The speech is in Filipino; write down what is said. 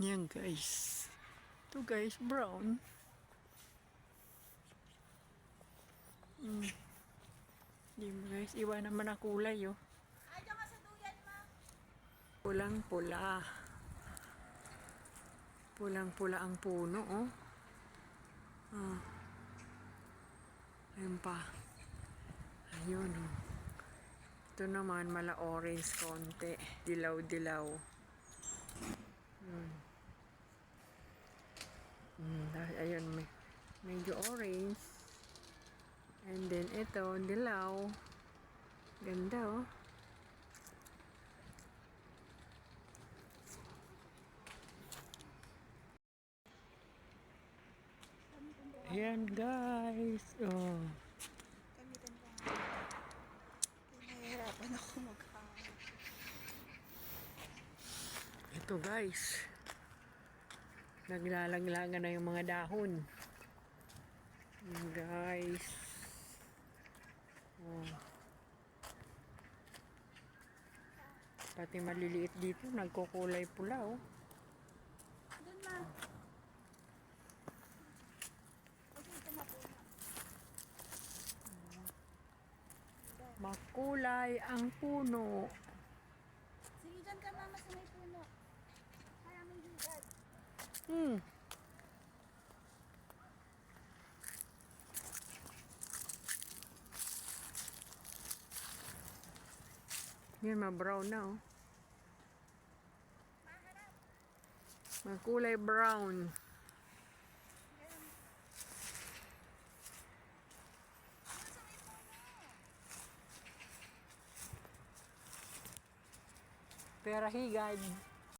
Yan guys. Ito guys, brown. Di mo guys, iba naman ang kulay oh. Ay, diyan ka sa duyan, ma. Pulang-pula. Pulang-pula ang puno oh. Ayun pa. Ayun oh. Ito naman mala orange konti. Dilaw-dilaw. Ayun, medyo orange. And then ito, dilaw. Ganda oh. Ayan guys. Oh. Gamitan ko nga. Nahihirapan ako maghangin. Ito guys. Naglalaglagan na yung mga dahon. Ayan guys. Oh. Pati maliliit dito, nagkukulay pula oh. Doon, ma. Okay, ito na po. Makulay ang puno. Sige, dyan ka, mama, sa may puno. Para may higad. Yan, ma-brown na oh. Makulay brown. Pera higad.